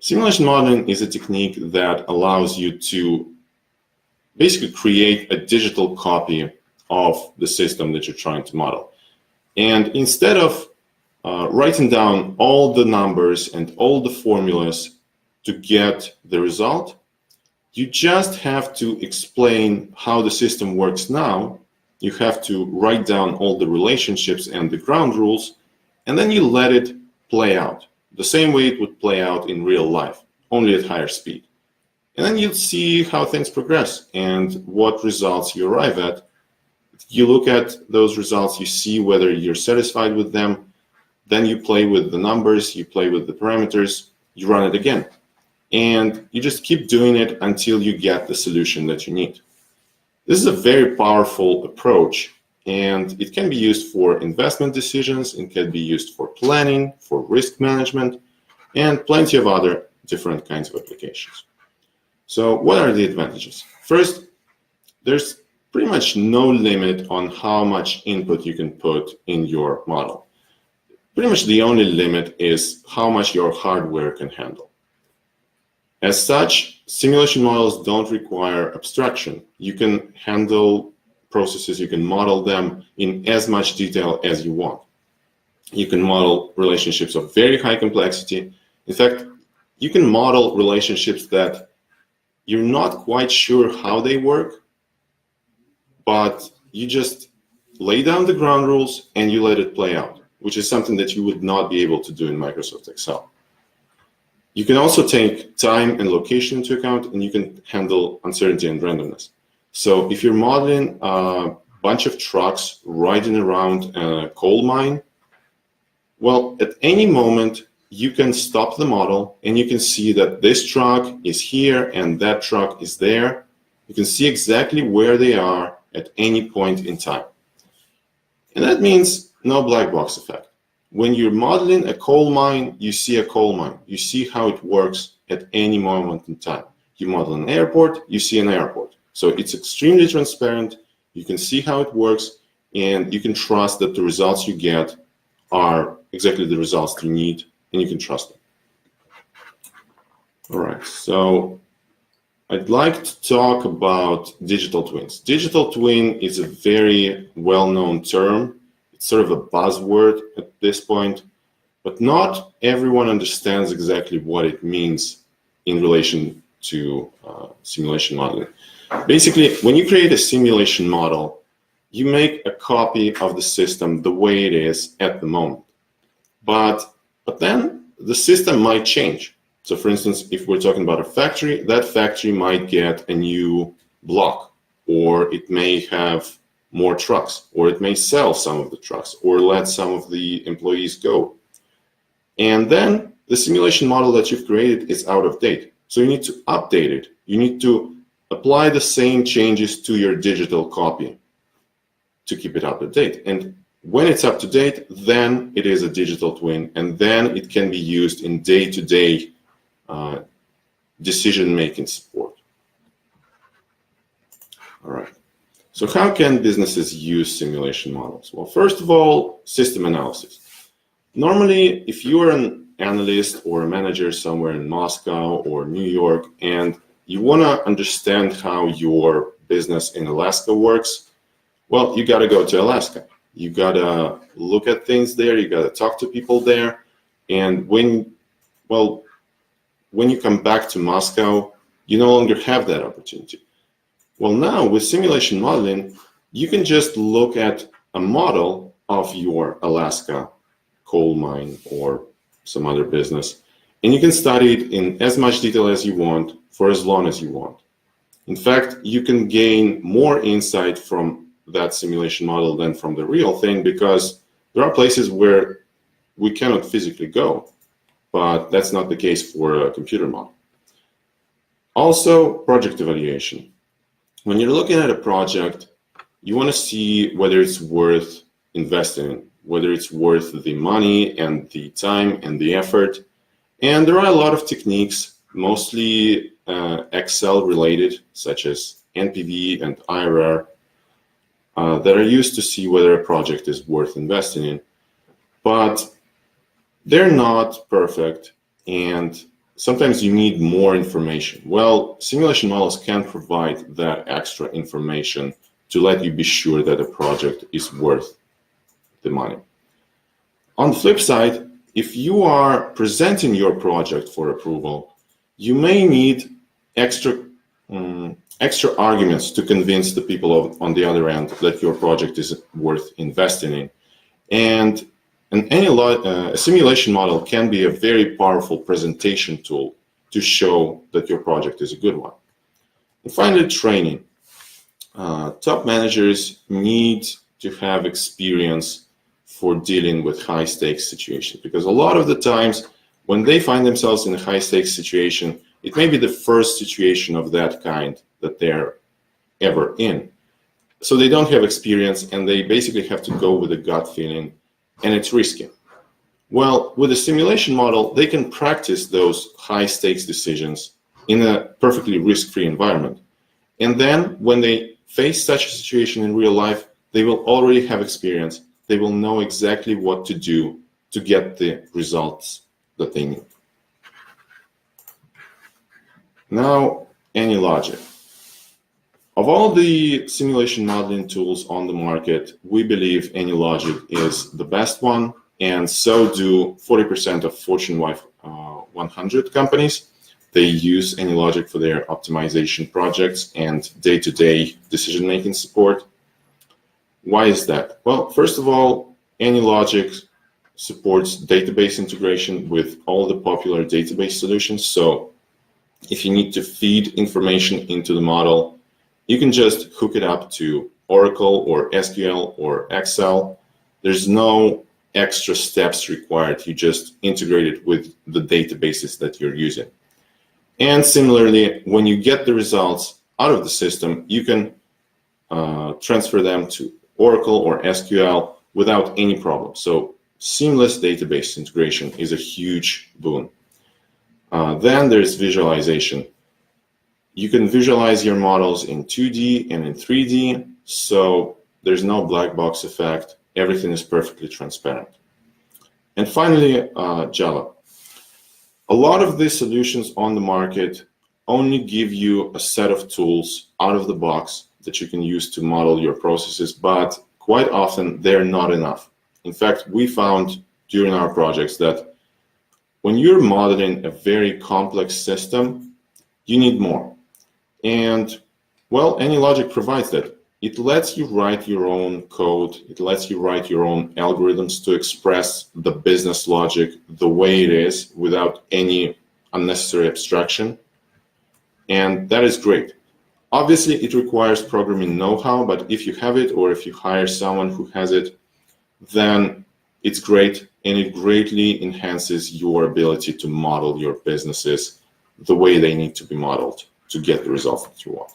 Simulation modeling is a technique that allows you to basically create a digital copy of the system that you're trying to model. And instead of writing down all the numbers and all the formulas to get the result, you just have to explain how the system works now. You have to write down all the relationships and the ground rules, and then you let it play out the same way it would play out in real life, only at higher speed. And then you'll see how things progress and what results you arrive at. You look at those results, you see whether you're satisfied with them, then you play with the numbers, you play with the parameters, you run it again. And you just keep doing it until you get the solution that you need. This is a very powerful approach, and it can be used for investment decisions, it can be used for planning, for risk management, and plenty of other different kinds of applications. So what are the advantages? First, there's pretty much no limit on how much input you can put in your model. Pretty much the only limit is how much your hardware can handle. As such, simulation models don't require abstraction. You can handle processes, you can model them in as much detail as you want. You can model relationships of very high complexity. In fact, you can model relationships that you're not quite sure how they work, but you just lay down the ground rules and you let it play out, which is something that you would not be able to do in Microsoft Excel. You can also take time and location into account, and you can handle uncertainty and randomness. So if you're modeling a bunch of trucks riding around a coal mine, well, at any moment, you can stop the model and you can see that this truck is here and that truck is there. You can see exactly where they are at any point in time. And that means no black box effect. When you're modeling a coal mine, you see a coal mine. You see how it works at any moment in time. You model an airport, you see an airport. So it's extremely transparent. You can see how it works, and you can trust that the results you get are exactly the results you need, and you can trust them. All right, so I'd like to talk about digital twins. Digital twin is a very well-known term. It's sort of a buzzword at this point, but not everyone understands exactly what it means in relation to simulation modeling. Basically, when you create a simulation model, you make a copy of the system the way it is at the moment. But then the system might change. So for instance, if we're talking about a factory, that factory might get a new block, or it may have more trucks, or it may sell some of the trucks, or let some of the employees go. And then the simulation model that you've created is out of date. So you need to update it. You need to apply the same changes to your digital copy to keep it up to date. And when it's up to date, then it is a digital twin, and then it can be used in day-to-day decision-making support. All right. So how can businesses use simulation models? Well, first of all, system analysis. Normally, if you are an analyst or a manager somewhere in Moscow or New York, and you want to understand how your business in Alaska works, well, you got to go to Alaska. You got to look at things there. You got to talk to people there. And when you come back to Moscow, you no longer have that opportunity. Well, now with simulation modeling, you can just look at a model of your Alaska coal mine or some other business, and you can study it in as much detail as you want for as long as you want. In fact, you can gain more insight from that simulation model than from the real thing, because there are places where we cannot physically go, but that's not the case for a computer model. Also, project evaluation. When you're looking at a project, you want to see whether it's worth investing in, whether it's worth the money and the time and the effort. And there are a lot of techniques, mostly Excel related, such as NPV and IRR, that are used to see whether a project is worth investing in. But they're not perfect, and sometimes you need more information. Well, simulation models can provide that extra information to let you be sure that a project is worth the money. On the flip side, if you are presenting your project for approval, you may need extra arguments to convince the people on the other end that your project is worth investing in. And a simulation model can be a very powerful presentation tool to show that your project is a good one. And finally, training. Top managers need to have experience for dealing with high-stakes situations, because a lot of the times when they find themselves in a high-stakes situation, it may be the first situation of that kind that they're ever in. So they don't have experience and they basically have to go with a gut feeling, and it's risky. Well, with a simulation model, they can practice those high-stakes decisions in a perfectly risk-free environment. And then when they face such a situation in real life, they will already have experience. They will know exactly what to do to get the results that they need. Now, Anylogic. Of all the simulation modeling tools on the market, we believe Anylogic is the best one, and so do 40% of Fortune 100 companies. They use Anylogic for their optimization projects and day-to-day decision-making support. Why is that? Well, first of all, Anylogic supports database integration with all the popular database solutions. So if you need to feed information into the model, you can just hook it up to Oracle or SQL or Excel. There's no extra steps required. You just integrate it with the databases that you're using. And similarly, when you get the results out of the system, you can transfer them to Oracle or SQL without any problem. So seamless database integration is a huge boon. Then there's visualization. You can visualize your models in 2D and in 3D, so there's no black box effect. Everything is perfectly transparent. And finally, Java. A lot of these solutions on the market only give you a set of tools out of the box that you can use to model your processes, but quite often they're not enough. In fact, we found during our projects that when you're modeling a very complex system, you need more. And well, Anylogic provides that. It lets you write your own code. It lets you write your own algorithms to express the business logic the way it is without any unnecessary abstraction. And that is great. Obviously, it requires programming know-how, but if you have it or if you hire someone who has it, then it's great, and it greatly enhances your ability to model your businesses the way they need to be modeled to get the results that you want.